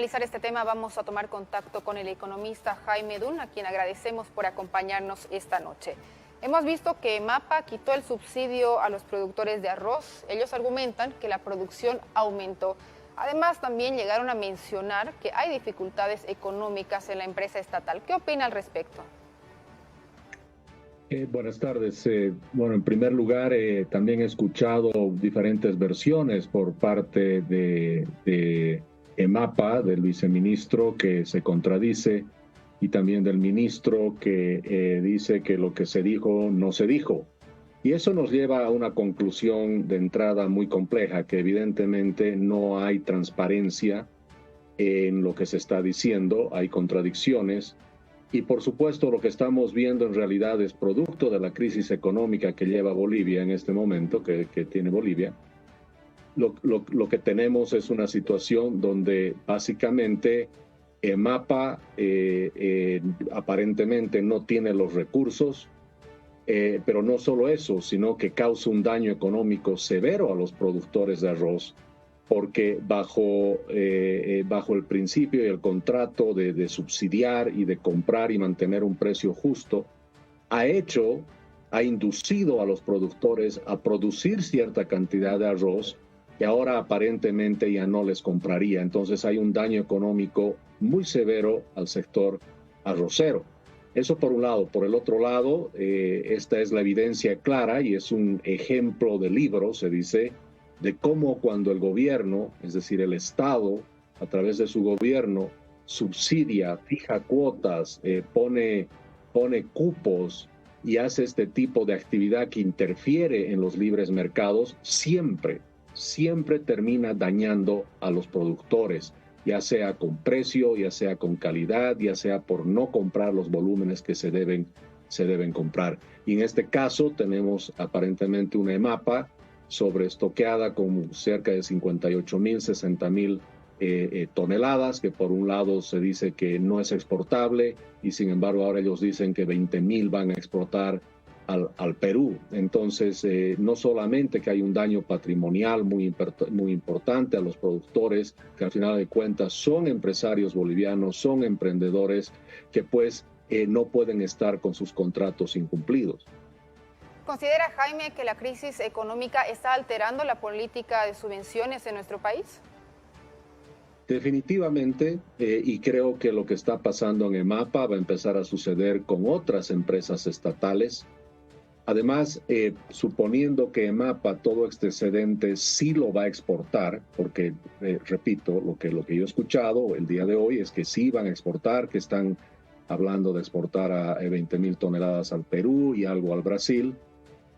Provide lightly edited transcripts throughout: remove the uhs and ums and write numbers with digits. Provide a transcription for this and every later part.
Analizar este tema vamos a tomar contacto con el economista Jaime Dunn, a quien agradecemos por acompañarnos esta noche. Hemos visto que EMAPA quitó el subsidio a los productores de arroz. Ellos argumentan que la producción aumentó. Además, también llegaron a mencionar que hay dificultades económicas en la empresa estatal. ¿Qué opina al respecto? Buenas tardes. Bueno, en primer lugar, también he escuchado diferentes versiones por parte de EMAPA, del viceministro, que se contradice, y también del ministro, que dice que lo que se dijo no se dijo. Y eso nos lleva a una conclusión de entrada muy compleja, que evidentemente no hay transparencia en lo que se está diciendo, hay contradicciones. Y por supuesto lo que estamos viendo en realidad es producto de la crisis económica que lleva Bolivia en este momento, que tiene Bolivia. Lo que tenemos es una situación donde básicamente EMAPA aparentemente no tiene los recursos, pero no solo eso, sino que causa un daño económico severo a los productores de arroz, porque bajo el principio y el contrato de subsidiar y de comprar y mantener un precio justo, ha inducido a los productores a producir cierta cantidad de arroz que ahora aparentemente ya no les compraría. Entonces hay un daño económico muy severo al sector arrocero. Eso por un lado. Por el otro lado, esta es la evidencia clara y es un ejemplo de libro, se dice, de cómo cuando el gobierno, es decir, el Estado, a través de su gobierno, subsidia, fija cuotas, pone cupos y hace este tipo de actividad que interfiere en los libres mercados, siempre termina dañando a los productores, ya sea con precio, ya sea con calidad, ya sea por no comprar los volúmenes que se deben comprar. Y en este caso tenemos aparentemente una EMAPA sobreestoqueada con cerca de 58,000, 60,000 toneladas, que por un lado se dice que no es exportable y sin embargo ahora ellos dicen que 20,000 van a exportar al Perú. Entonces, no solamente que hay un daño patrimonial muy importante a los productores, que al final de cuentas son empresarios bolivianos, son emprendedores que pues no pueden estar con sus contratos incumplidos. ¿Considera, Jaime, que la crisis económica está alterando la política de subvenciones en nuestro país? Definitivamente, y creo que lo que está pasando en EMAPA va a empezar a suceder con otras empresas estatales. Además, suponiendo que EMAPA todo este excedente sí lo va a exportar, porque, repito, lo que yo he escuchado el día de hoy es que sí van a exportar, que están hablando de exportar a 20,000 toneladas al Perú y algo al Brasil.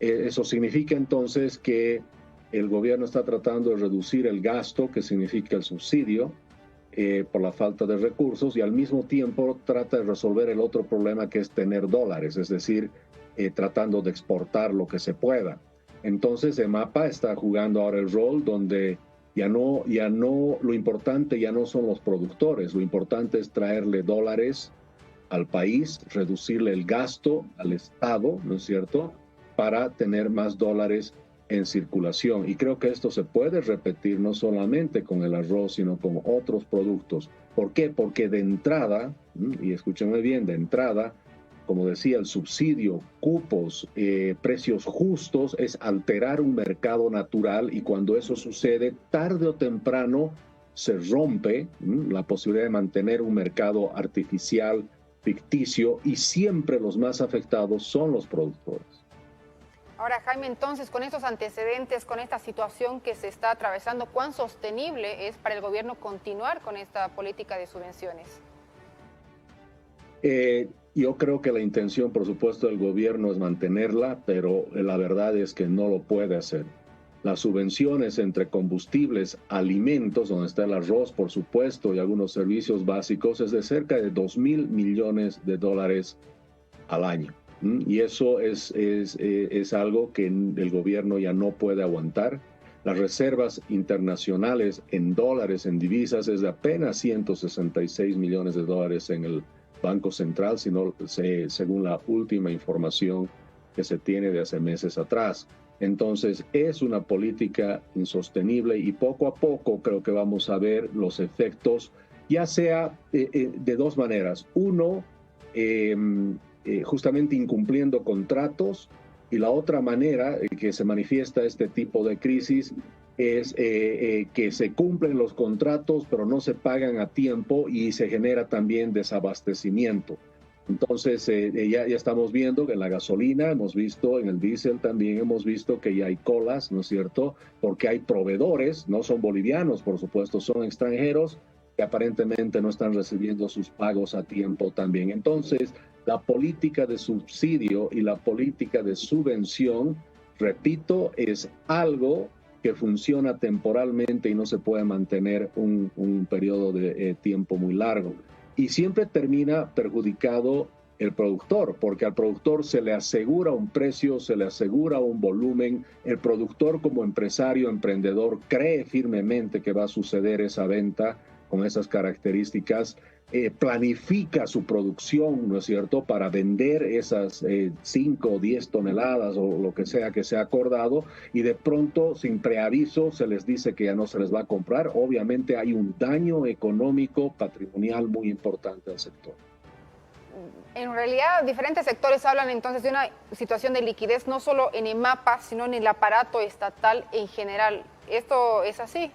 Eso significa entonces que el gobierno está tratando de reducir el gasto, que significa el subsidio, por la falta de recursos, y al mismo tiempo trata de resolver el otro problema, que es tener dólares, es decir, tratando de exportar lo que se pueda. Entonces EMAPA está jugando ahora el rol donde ya no, lo importante ya no son los productores, lo importante es traerle dólares al país, reducirle el gasto al Estado, ¿no es cierto?, para tener más dólares en circulación. Y creo que esto se puede repetir no solamente con el arroz, sino con otros productos. ¿Por qué? Porque de entrada, y escúchenme bien, de entrada, como decía, el subsidio, cupos, precios justos, es alterar un mercado natural, y cuando eso sucede, tarde o temprano se rompe la posibilidad de mantener un mercado artificial, ficticio, y siempre los más afectados son los productores. Ahora, Jaime, entonces, con estos antecedentes, con esta situación que se está atravesando, ¿cuán sostenible es para el gobierno continuar con esta política de subvenciones? Yo creo que la intención, por supuesto, del gobierno es mantenerla, pero la verdad es que no lo puede hacer. Las subvenciones entre combustibles, alimentos, donde está el arroz, por supuesto, y algunos servicios básicos, es de cerca de 2,000 millones de dólares al año. Y eso es algo que el gobierno ya no puede aguantar. Las reservas internacionales en dólares, en divisas, es de apenas 166 millones de dólares en el Banco Central, según la última información que se tiene de hace meses atrás. Entonces, es una política insostenible y poco a poco creo que vamos a ver los efectos ya sea de dos maneras. Uno, justamente incumpliendo contratos, y la otra manera que se manifiesta este tipo de crisis es que se cumplen los contratos pero no se pagan a tiempo y se genera también desabastecimiento. Entonces ya estamos viendo que en la gasolina, hemos visto en el diésel también, hemos visto que ya hay colas, ¿no es cierto? Porque hay proveedores, no son bolivianos, por supuesto, son extranjeros que aparentemente no están recibiendo sus pagos a tiempo también. Entonces, la política de subsidio y la política de subvención, repito, es algo que funciona temporalmente y no se puede mantener un periodo de tiempo muy largo. Y siempre termina perjudicado el productor, porque al productor se le asegura un precio, se le asegura un volumen. El productor como empresario, emprendedor, cree firmemente que va a suceder esa venta con esas características, planifica su producción, ¿no es cierto?, para vender esas 5 o 10 toneladas o lo que sea acordado, y de pronto, sin preaviso, se les dice que ya no se les va a comprar. Obviamente hay un daño económico, patrimonial muy importante al sector. En realidad, diferentes sectores hablan entonces de una situación de liquidez, no solo en EMAPA, sino en el aparato estatal en general. ¿Esto es así?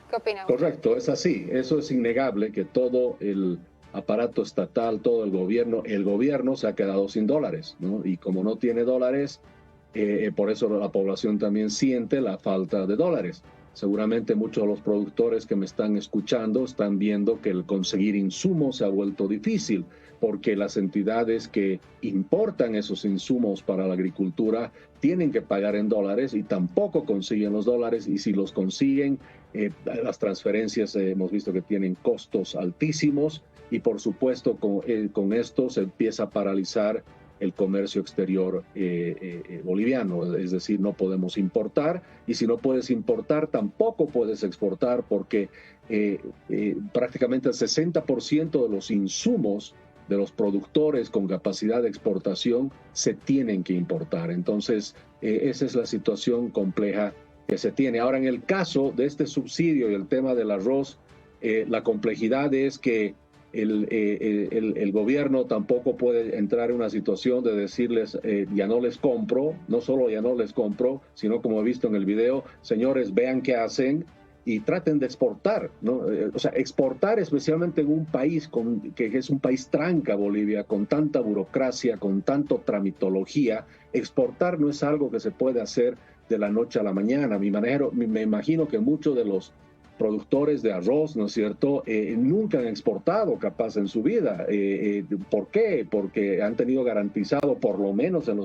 ¿Qué opina? Correcto, es así. Eso es innegable, que todo el aparato estatal, todo el gobierno se ha quedado sin dólares, ¿no? Y como no tiene dólares, por eso la población también siente la falta de dólares. Seguramente muchos de los productores que me están escuchando están viendo que el conseguir insumos se ha vuelto difícil, porque las entidades que importan esos insumos para la agricultura tienen que pagar en dólares y tampoco consiguen los dólares, y si los consiguen, las transferencias hemos visto que tienen costos altísimos, y por supuesto con esto se empieza a paralizar el comercio exterior boliviano. Es decir, no podemos importar, y si no puedes importar tampoco puedes exportar, porque prácticamente el 60% de los insumos de los productores con capacidad de exportación se tienen que importar. Entonces, esa es la situación compleja que se tiene. Ahora, en el caso de este subsidio y el tema del arroz, la complejidad es que el gobierno tampoco puede entrar en una situación de decirles ya no les compro, no solo ya no les compro, sino, como he visto en el video, señores, vean qué hacen y traten de exportar, ¿no? O sea, exportar, especialmente en un país que es un país tranca, Bolivia, con tanta burocracia, con tanto tramitología, exportar no es algo que se puede hacer de la noche a la mañana. Me imagino que muchos de los productores de arroz, ¿no es cierto?, nunca han exportado capaz en su vida. ¿Por qué? Porque han tenido garantizado, por lo menos en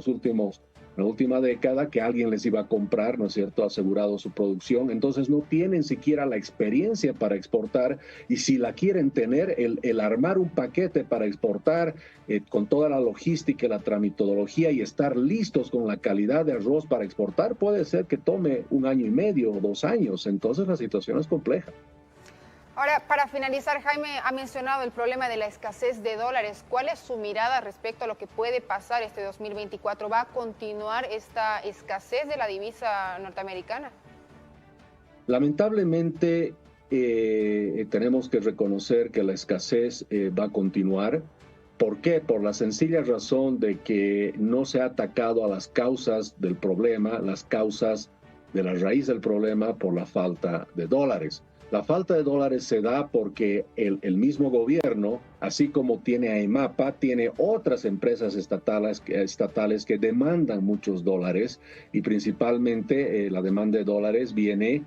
la última década, que alguien les iba a comprar, ¿no es cierto?, asegurado su producción. Entonces no tienen siquiera la experiencia para exportar, y si la quieren tener, el armar un paquete para exportar con toda la logística y la tramitología y estar listos con la calidad de arroz para exportar, puede ser que tome 1 año y medio o 2 años. Entonces la situación es compleja. Ahora, para finalizar, Jaime ha mencionado el problema de la escasez de dólares. ¿Cuál es su mirada respecto a lo que puede pasar este 2024? ¿Va a continuar esta escasez de la divisa norteamericana? Lamentablemente, tenemos que reconocer que la escasez va a continuar. ¿Por qué? Por la sencilla razón de que no se ha atacado a las causas del problema, las causas de la raíz del problema, por la falta de dólares. La falta de dólares se da porque el mismo gobierno, así como tiene a EMAPA, tiene otras empresas estatales que demandan muchos dólares, y principalmente la demanda de dólares viene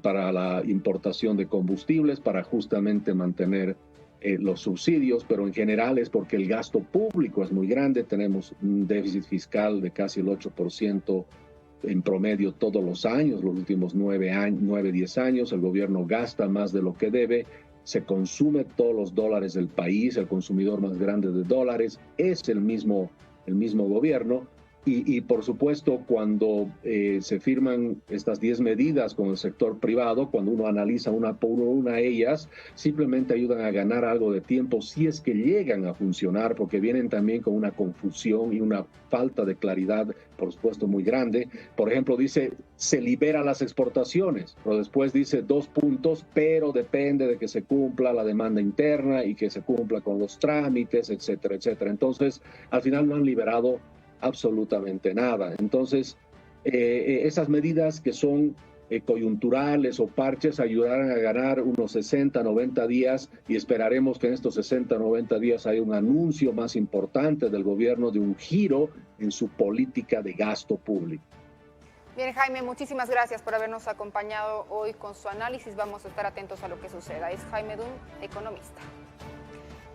para la importación de combustibles, para justamente mantener los subsidios, pero en general es porque el gasto público es muy grande. Tenemos un déficit fiscal de casi el 8% en promedio todos los años, los últimos 10 años. El gobierno gasta más de lo que debe, se consume todos los dólares del país, el consumidor más grande de dólares es el mismo gobierno, Y por supuesto, cuando se firman estas 10 medidas con el sector privado, cuando uno analiza una por una de ellas, simplemente ayudan a ganar algo de tiempo si es que llegan a funcionar, porque vienen también con una confusión y una falta de claridad, por supuesto, muy grande. Por ejemplo, dice, se libera las exportaciones, pero después dice 2 puntos, pero depende de que se cumpla la demanda interna y que se cumpla con los trámites, etcétera, etcétera. Entonces, al final no han liberado absolutamente nada. Entonces, esas medidas que son coyunturales o parches ayudarán a ganar unos 60, 90 días y esperaremos que en estos 60, 90 días haya un anuncio más importante del gobierno de un giro en su política de gasto público. Bien, Jaime, muchísimas gracias por habernos acompañado hoy con su análisis. Vamos a estar atentos a lo que suceda. Es Jaime Dunn, economista.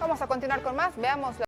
Vamos a continuar con más. Veamos